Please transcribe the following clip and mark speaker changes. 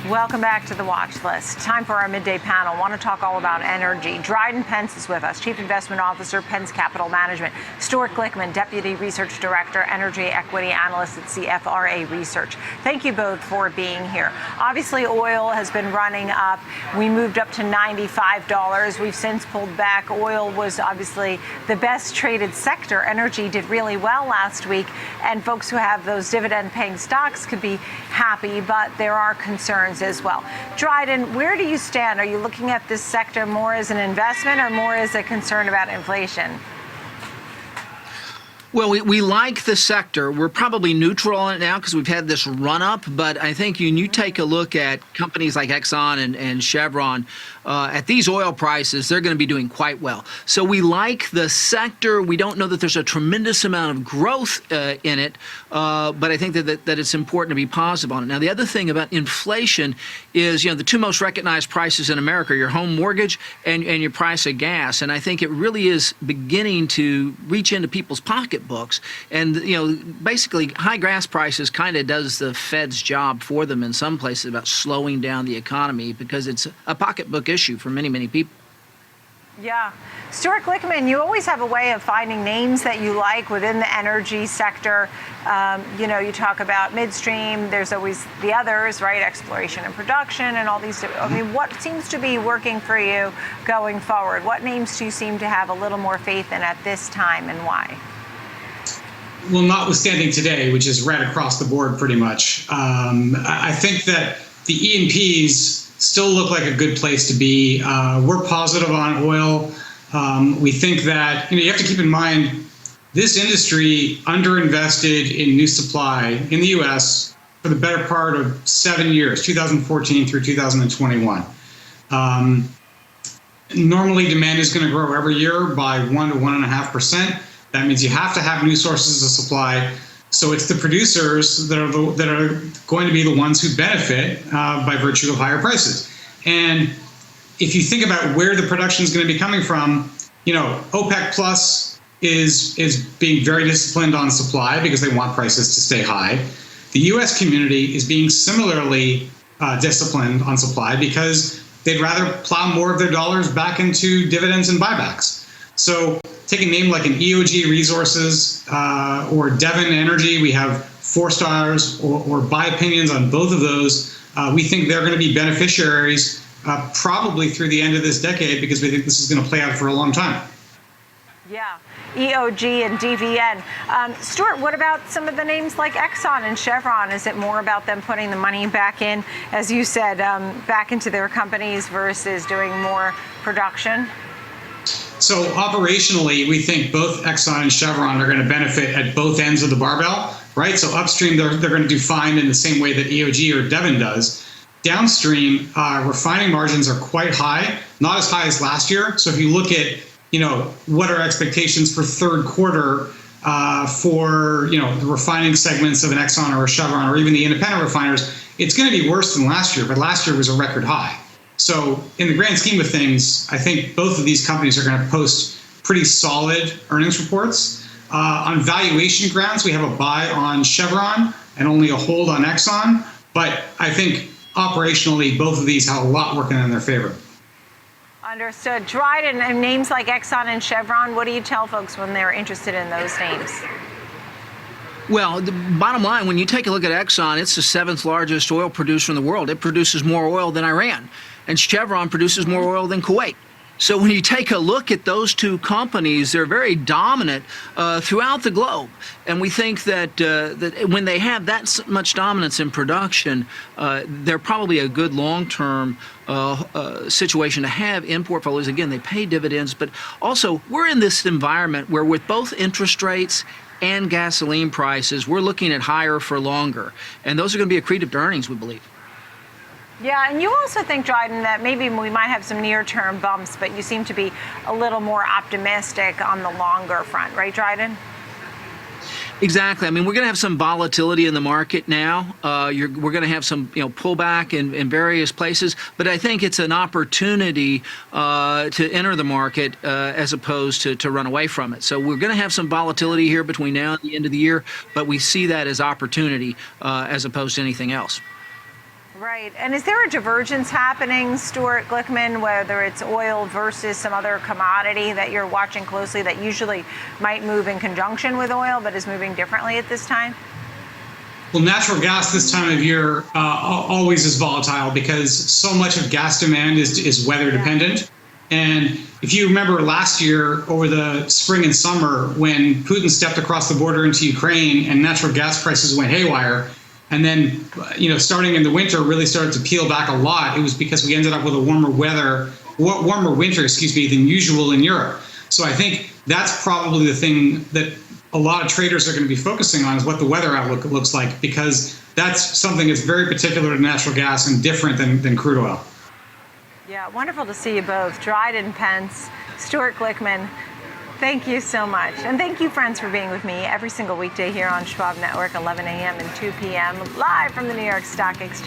Speaker 1: Welcome back to the watch list. Time for our midday panel. I want to talk all about energy. Dryden Pence is with us, Chief Investment Officer, Pence Capital Management. Stuart Glickman, Deputy Research Director, Energy Equity Analyst at CFRA Research. Thank you both for being here. Obviously, oil has been running up. We moved up to $95. We've since pulled back. Oil was obviously the best traded sector. Energy did really well last week, and folks who have those dividend-paying stocks could be happy, but there are concerns as well. Dryden, where do you stand? Are you looking at this sector more as an investment or more as a concern about inflation?
Speaker 2: Well, we like the sector. We're probably neutral on it now because we've had this run up. But I think when you take a look at companies like Exxon and Chevron, at these oil prices, they're going to be doing quite well. So we like the sector. We don't know that there's a tremendous amount of growth in it, but I think that it's important to be positive on it. Now, the other thing about inflation is, the two most recognized prices in America are your home mortgage and your price of gas. And I think it really is beginning to reach into people's pocketbooks. And, basically high gas prices kind of does the Fed's job for them in some places about slowing down the economy because it's a pocketbook issue for many, many people.
Speaker 1: Yeah. Stuart Glickman, you always have a way of finding names that you like within the energy sector. You talk about midstream. There's always the others, right? Exploration and production and all these. I mean, what seems to be working for you going forward? What names do you seem to have a little more faith in at this time, and why?
Speaker 3: Well, notwithstanding today, which is right across the board pretty much, I think that the E&Ps still look like a good place to be. We're positive on oil. We think that, you have to keep in mind, this industry underinvested in new supply in the U.S. for the better part of 7 years, 2014 through 2021. Normally, demand is going to grow every year by 1 to 1.5%. That means you have to have new sources of supply. So it's the producers that are going to be the ones who benefit by virtue of higher prices. And if you think about where the production is going to be coming from, OPEC Plus is being very disciplined on supply because they want prices to stay high. The U.S. community is being similarly disciplined on supply because they'd rather plow more of their dollars back into dividends and buybacks. So take a name like an EOG Resources or Devon Energy. We have 4 stars or buy opinions on both of those. We think they're going to be beneficiaries probably through the end of this decade because we think this is going to play out for a long time.
Speaker 1: Yeah, EOG and DVN. Stuart, what about some of the names like Exxon and Chevron? Is it more about them putting the money back in, as you said, back into their companies versus doing more production?
Speaker 3: So operationally, we think both Exxon and Chevron are going to benefit at both ends of the barbell, right? So upstream, they're going to do fine in the same way that EOG or Devon does. Downstream, refining margins are quite high, not as high as last year. So if you look at, what are expectations for third quarter for, the refining segments of an Exxon or a Chevron or even the independent refiners, it's going to be worse than last year, but last year was a record high. So in the grand scheme of things, I think both of these companies are going to post pretty solid earnings reports. On valuation grounds, we have a buy on Chevron and only a hold on Exxon. But I think operationally, both of these have a lot working in their favor.
Speaker 1: Understood. Dryden, and names like Exxon and Chevron, what do you tell folks when they're interested in those names?
Speaker 2: Well, the bottom line, when you take a look at Exxon, it's the 7th largest oil producer in the world. It produces more oil than Iran. And Chevron produces more oil than Kuwait. So when you take a look at those two companies, they're very dominant throughout the globe. And we think that when they have that much dominance in production, they're probably a good long-term situation to have in portfolios. Again, they pay dividends, but also we're in this environment where with both interest rates and gasoline prices, we're looking at higher for longer. And those are going to be accretive to earnings, we believe.
Speaker 1: Yeah, and you also think, Dryden, that maybe we might have some near-term bumps, but you seem to be a little more optimistic on the longer front, right, Dryden?
Speaker 2: Exactly. I mean, we're going to have some volatility in the market now. We're going to have some, pullback in various places. But I think it's an opportunity to enter the market as opposed to run away from it. So we're going to have some volatility here between now and the end of the year, but we see that as opportunity as opposed to anything else.
Speaker 1: Right. And is there a divergence happening, Stuart Glickman, whether it's oil versus some other commodity that you're watching closely that usually might move in conjunction with oil but is moving differently at this time?
Speaker 3: Well, natural gas this time of year always is volatile because so much of gas demand is weather dependent. And if you remember last year over the spring and summer when Putin stepped across the border into Ukraine and natural gas prices went haywire, and then, starting in the winter really started to peel back a lot, it was because we ended up with a warmer winter, than usual in Europe. So I think that's probably the thing that a lot of traders are going to be focusing on is what the weather outlook looks like, because that's something that's very particular to natural gas and different than crude oil.
Speaker 1: Yeah, wonderful to see you both. Dryden Pence, Stuart Glickman, thank you so much. And thank you, friends, for being with me every single weekday here on Schwab Network, 11 a.m. and 2 p.m., live from the New York Stock Exchange.